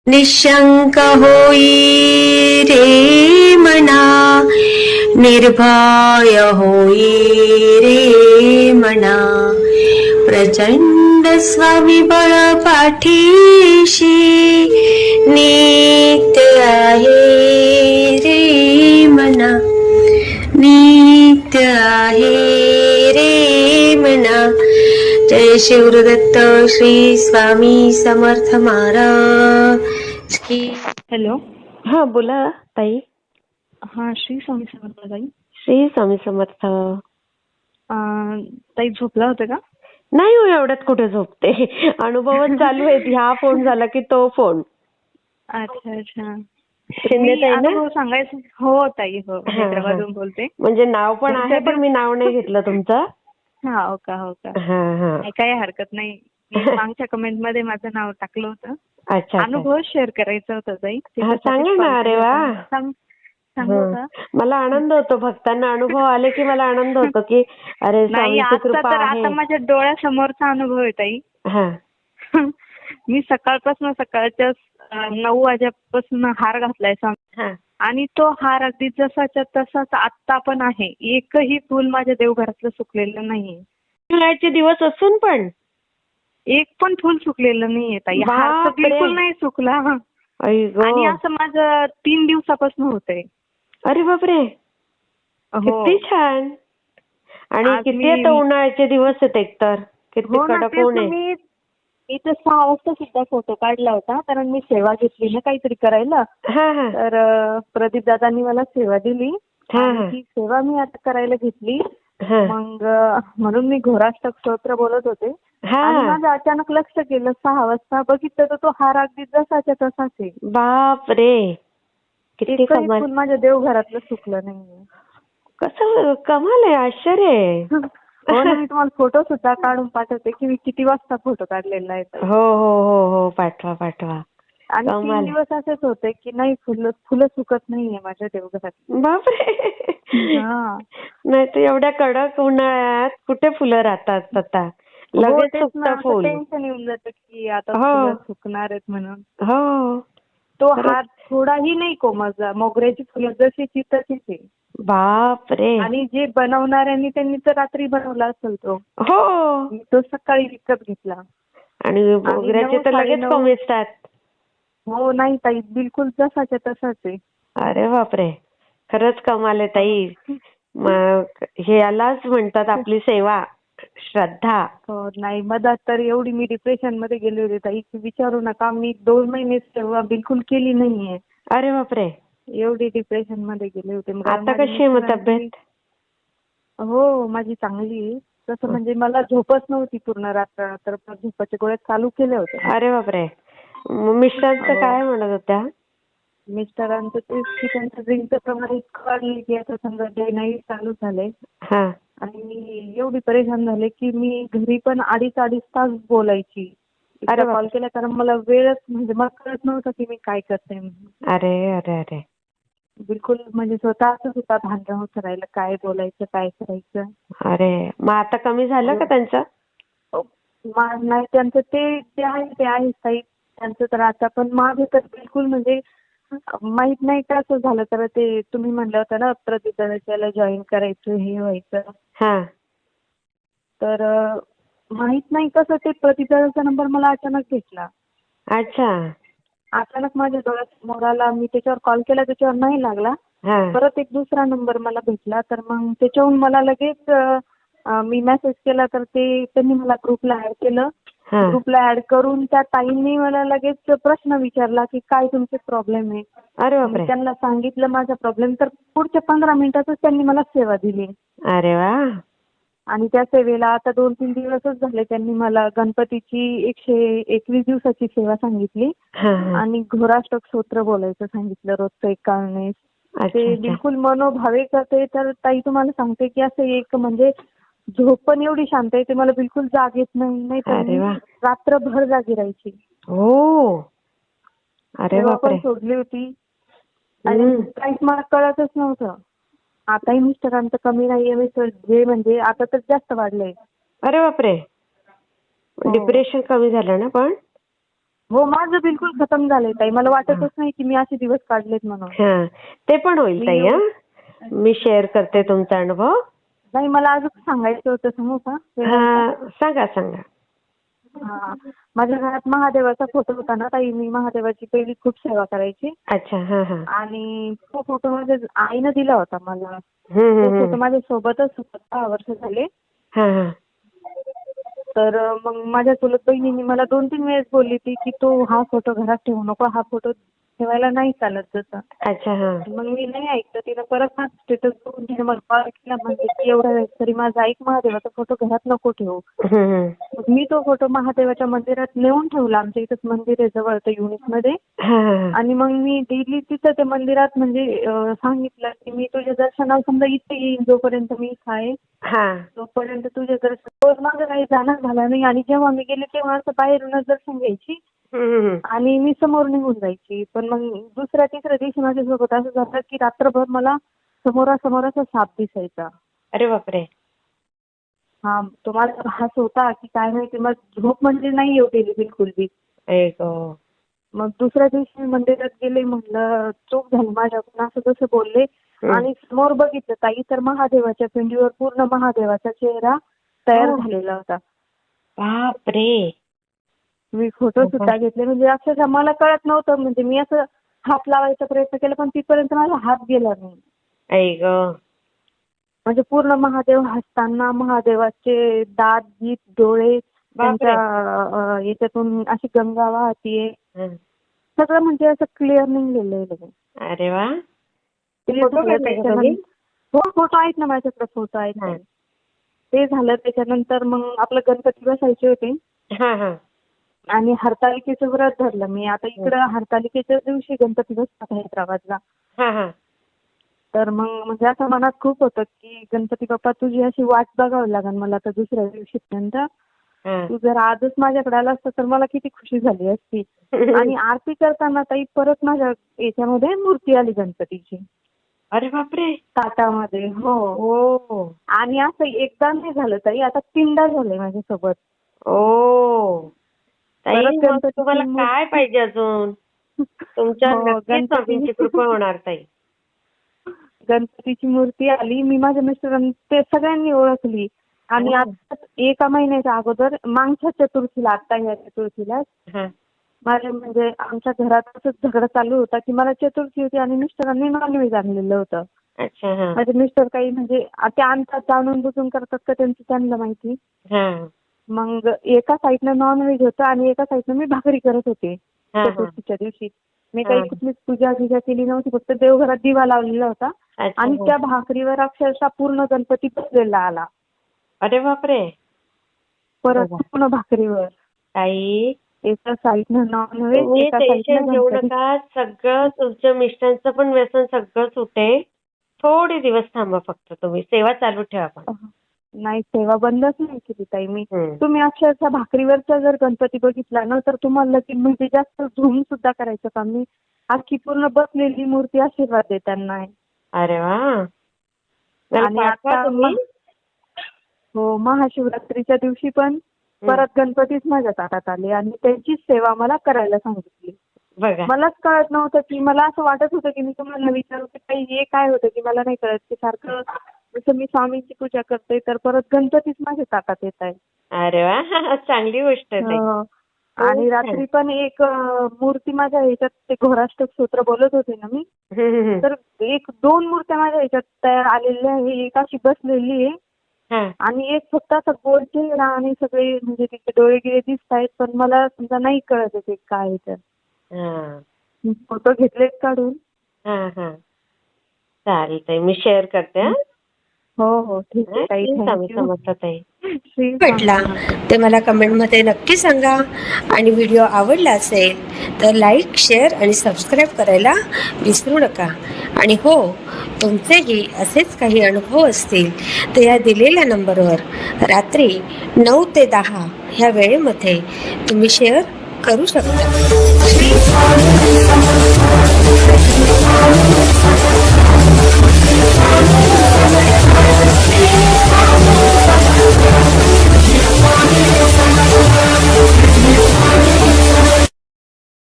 निशंक होई रे मना, निर्भय होई रे मना, प्रचंड स्वविबळ पाठीशी नित्य आहे रे मना, नित्य आहे रे मना. जय शिवदत्त श्री स्वामी समर्थ महाराज की. हॅलो. हा बोला ताई. हा, श्री स्वामी समर्थ ताई. श्री स्वामी समर्थ. ताई झोपला होते का? नाही हो, एवढ्यात कुठे झोपते. अनुभवच चालू आहेत. ह्या फोन झाला की तो फोन. अच्छा अच्छा. शिंदे ताई ना? अनुभव सांगायचं. हो ताई, हो, हैदराबादहून बोलते. म्हणजे नाव पण आहे, पण मी नाव नाही घेतलं तुमचं. हा, हो का, हो का. काही हरकत नाही. मी मागच्या कमेंट मध्ये माझं नाव टाकलं होतं. अच्छा. अनुभव शेअर करायचा होता ताई. सांगा ना. अरे वा, सांगू का? मला आनंद होतो. भक्तांना अनुभव आले की मला आनंद होतो की अरे नाही, स्वामीची कृपा आहे. आता माझ्या डोळ्यासमोरचा अनुभव आहे ताई. मी सकाळच्या 9 वाजेपासून हार घातलाय आणि तो हार अगदी जसाच्या तसाच आत्ता पण आहे. एकही फुल माझ्या देवघरातलं सुकलेलं नाहीये. उन्हाळ्याचे दिवस असून पण एक पण फुल सुकलेलं नाहीये ताई. हार तर बिलकुल नाही सुकला. आणि असं माझं 3 दिवसापासून होतंय. अरे बापरे, किती छान. आणि किती आता उन्हाळ्याचे दिवस आहेत एकतर. किती कडक ऊन आहे. मी इथं 6 वाजता सुद्धा फोटो काढला होता, कारण मी सेवा घेतली ना काहीतरी करायला. तर प्रदीप दादांनी मला सेवा दिली. ती सेवा मी आता करायला घेतली. मग म्हणून मी घोराष्टक स्तोत्र बोलत होते. आणि माझं अचानक लक्ष गेलं 6 वाजता, बघितलं तर तो हार अगदी जसाच्या तसाच आहे. बापरे, किती कमाल. फुल माझ्या देवघरातलं सुकलं नाहीये. कसं कमाल आहे, आश्चर्य आहे. हो ना, मी तुम्हाला फोटो सुद्धा काढून पाठवते की मी किती वाजता फोटो काढलेला आहे. हो हो हो हो, पाठवा पाठवा. आणि 3 दिवस असेच होते की नाही, फुलं सुकत नाहीये माझ्या देवघरात. बापरे. नाही तर एवढ्या कडक उन्हाळ्यात कुठे फुलं राहतात आता. लगेच सुकतं फुल. टेन्शन येऊन जातं की आता फुलं सुकणार आहेत म्हणून. हो, तो हार थोडाही नाही कोमजला. मोगऱ्याची फुलं जशीची तशीच आहे. बापरे. आणि जे बनवणाऱ्यांनी त्यांनी तर रात्री बनवला असेल तो. हो, तो सकाळी विकत घेतला. आणि मोगऱ्याचे तर लगेच कोमेजतात. हो, नाही ताई, बिलकुल जसाच्या तसाच आहे. अरे बापरे, खरंच कमाल आहे ताई. मग हे यालाच म्हणतात आपली सेवा, श्रद्धा. हो, नाही, मधात तर एवढी मी डिप्रेशन मध्ये गेले होते ताई की विचारू नका. मी 2 महिने सेवा बिलकुल केली नाहीये. अरे बापरे, एवढी डिप्रेशन मध्ये गेले होते. आता कशी आहे मग तब्येत? हो, माझी चांगली आहे. तसं म्हणजे मला झोपच नव्हती पूर्ण रात्र, तर झोपाच्या गोळ्या चालू केल्या होत्या. अरे बापरे. मिस्टरांचं काय म्हणत होत्या? मिस्टरांचं तेच की त्यांचं ड्रिंकचं प्रमाण इतकं वाढलं की आता समजा डे नाईट चालू झालंय. आणि मी एवढी परेशान झाले की मी घरी पण 2.5 तास बोलायची. कॉल केला कारण मला वेळच, म्हणजे मला कळत नव्हतं की मी काय करते. अरे अरे अरे, बिलकुल म्हणजे स्वतःच सुद्धा भान नव्हतं राहिलं काय बोलायचं काय करायचं. अरे, मग आता कमी झालं का त्यांचं? नाही, त्यांचं ते आहे ताई. त्यांचं तर आता पण माझं तर बिलकुल म्हणजे माहित नाही कसं झालं. तर ते तुम्ही म्हणलं होतं ना प्रतिदानाला जॉईन करायचं, हे व्हायचं. तर माहित नाही कसं ते प्रतिदानाचा नंबर मला अचानक भेटला. अच्छा. अचानक माझ्या डोळ्यासमोर आला. मी त्याच्यावर कॉल केला, त्याच्यावर नाही लागला. परत एक दुसरा नंबर मला भेटला. तर मग त्याच्याहून मला लगेच मी मेसेज केला. तर त्यांनी मला ग्रुपला ऍड केलं. ग्रुपला ऍड करून त्या ताईंनी मला लगेच प्रश्न विचारला की काय तुमचे प्रॉब्लेम आहे. मी त्यांना सांगितलं माझा प्रॉब्लेम. तर पुढच्या 15 मिनिटातच त्यांनी मला सेवा दिली. अरे वा. आणि त्या सेवेला आता 2-3 दिवसच झाले. त्यांनी मला गणपतीची 121 दिवसाची सेवा सांगितली आणि घोराष्टक स्तोत्र बोलायचं सांगितलं रोजचं 51 वेळेस. ते बिलकुल मनोभावे करते. तर ताई तुम्हाला सांगते की असं एक म्हणजे झोप पण एवढी शांत आहे, ते मला बिलकुल जाग येत नाही. तर रात्रभर जागी राहायची. हो, अरे बापरे, सोडली होती आणि काहीच मला कळतच नव्हतं. आताही मिस्टरांचं कमी नाहीये. मिस्टर जे म्हणजे आता तर जास्त वाढलंय. अरे बापरे, डिप्रेशन कमी झालं ना पण? हो, माझं बिलकुल खतम झालंय ताई. मला वाटतच नाही की मी असे दिवस काढलेत म्हणून. ते पण होईल ताई. मी शेअर करते तुमचा अनुभव. नाही, मला अजून सांगायचं होतं, सांगू का? सांगा सांगा. हा, माझ्या घरात महादेवाचा फोटो होता ना ताई. मी महादेवाची पहिली खूप सेवा करायची. अच्छा. आणि तो फोटो माझ्या आईनं दिला होता मला. तो फोटो माझ्या सोबतच होता 10 वर्ष झाले. तर मग माझ्या चुलत बहिणीने मला 2-3 वेळेस बोलली होती की तू हा फोटो घरात ठेवू नको, हा फोटो ठेवायला नाही चालत जसं. अच्छा. मग मी नाही ऐकलं. तिनं परत हा स्टेटस बघून तिने मला कॉल केला, म्हणजे की एवढ्या वेळेस तरी माझा ऐक, महादेवाचा फोटो घरात नको ठेवू. मग मी तो फोटो महादेवाच्या मंदिरात नेऊन ठेवला. आमच्या इथंच मंदिर आहे जवळ युनिटमध्ये. आणि मग मी डेली तिथं त्या मंदिरात म्हणजे सांगितलं की मी तुझ्या दर्शनाला समजा इथे येईन, जोपर्यंत मी इथं आहे तोपर्यंत तुझ्या दर्शन. रोज माझं काही जाणं झालं नाही. आणि जेव्हा मी गेले तेव्हा असं बाहेरूनच दर्शन घ्यायची आणि मी समोर निघून जायची. पण मग दुसऱ्या तिसऱ्या दिवशी माझ्यासोबत असं झालं की रात्रभर मला समोरासमोर असा साप दिसायचा. अरे बापरे. हा, तो माझा भास होता की काय माहिती. मग झोप म्हणजे नाही येऊ दिली बिलकुल बी. मग दुसऱ्या दिवशी मी मंदिरात गेले. म्हटलं चूक झाली माझ्याकडून, असं तसं बोलले. आणि समोर बघितलं ताई तर महादेवाच्या पिंडीवर पूर्ण महादेवाचा चेहरा तयार झालेला होता. बापरे. मी फोटो सुद्धा घेतले. म्हणजे अक्षरशः मला कळत नव्हतं. म्हणजे मी असं हात लावायचा प्रयत्न केला पण तिथपर्यंत माझा हात गेला नाही. म्हणजे पूर्ण महादेव हसताना, महादेवाचे दात, गीत, डोळे, त्यांच्या याच्यातून अशी गंगा वाहतीये. सगळं म्हणजे असं क्लिअर निघलेलं आहे. अरे वा. हो, फोटो आहेत ना माझ्याकडे, फोटो आहेत. ते झालं. त्याच्यानंतर मग आपलं गणपती बसायचे होते आणि हरतालिकेचं व्रत धरलं मी. आता इकडं हरतालिकेच्या दिवशी गणपती बसतात हैदराबादला. तर मग म्हणजे असं मनात खूप होतं की गणपती बाप्पा तुझी अशी वाट बघावी लागेल मला तर दुसऱ्या दिवशीपर्यंत. तू जर आजच माझ्याकडे आला असता तर मला किती खुशी झाली असती. आणि आरती करताना ताई परत माझ्या याच्यामध्ये मूर्ती आली गणपतीची. अरे बापरे. ताटामध्ये. हो. आणि असं एकदा नाही झालं ताई, आता 3दा झालंय माझ्यासोबत. तुम्हाला काय पाहिजे अजून? तुमच्या गणपतीची कृपा होणार ताई. गणपतीची मूर्ती आली. मी माझ्या मिस्टरांनी ते सगळ्यांनी ओळखली. आणि आता 1 महिन्याच्या अगोदर मागच्या चतुर्थीला, आता ह्या चतुर्थीला माझ्या म्हणजे आमच्या घरात असंच झगडा चालू होता की मला चतुर्थी होती आणि मिस्टरांनी नॉनव्हेज आणलेलं होतं. माझे मिस्टर काही म्हणजे ते आणतात, जाणून बुजून करतात का त्यांचं त्यांना माहिती. मग एका साईडनं नॉनव्हेज होतं आणि एका साईडनं मी भाकरी करत होते चतुर्थीच्या दिवशी. मी काही कुठलीच पूजा केली नव्हती, फक्त देवघरात दिवा लावलेला होता. आणि त्या भाकरीवर अक्षरशः पूर्ण गणपती बसलेला आला. अरे बापरे. परत पूर्ण भाकरीवर. ताई एका साईडनं नॉनव्हेज, एका जेवू नका. सगळं तुमच्या मिस्टरांचं पण व्यसन सगळं सुटे. थोडे दिवस थांबा फक्त. तुम्ही सेवा चालू ठेवा. पण नाही, सेवा बंदच नाही केली ताई मी. तुम्ही अक्षरशः भाकरीवरचा जर गणपती बघितला ना तर तुम्हाला म्हणजे जास्त झूम सुद्धा करायचं काम नाही. अख्खी पूर्ण बसलेली मूर्ती आशीर्वाद देताना आहे. अरे वा. आणि आता हो, महाशिवरात्रीच्या दिवशी पण परत गणपतीच माझ्या ताटात आले आणि त्यांचीच सेवा मला करायला सांगितली. मलाच कळत नव्हतं की, मला असं वाटत होतं की मी तुम्हाला विचारू की काही हे काय होतं की मला नाही कळत की सारखं जसं मी स्वामींची पूजा करते तर परत गणपतीच माझ्या ताटात येत आहे. अरे वा, चांगली गोष्ट आहे. आणि रात्री पण एक मूर्ती माझ्या ह्याच्यात, ते घोराष्टक स्तोत्र बोलत होते ना मी, तर 1-2 मूर्त्या माझ्या ह्याच्यात तयार आलेल्या आहे. एक अशी बसलेली आहे आणि एक फक्त असं गोल चेहरा आणि सगळे म्हणजे तिचे डोळे गिळे दिसत आहेत. पण मला समजा नाही कळत आहे काय आहे तर. फोटो घेतलेत काढून. चालतंय, मी शेअर करते. हो, ठीक आहे. वाटला ते मला कमेंटमध्ये नक्की सांगा. आणि व्हिडिओ आवडला असेल तर लाईक, शेअर आणि सबस्क्राईब करायला विसरू नका. आणि हो, तुमचेही असेच काही अनुभव असतील तर या दिलेल्या नंबरवर रात्री 9 ते 10 ह्या वेळेमध्ये तुम्ही शेअर करू शकता.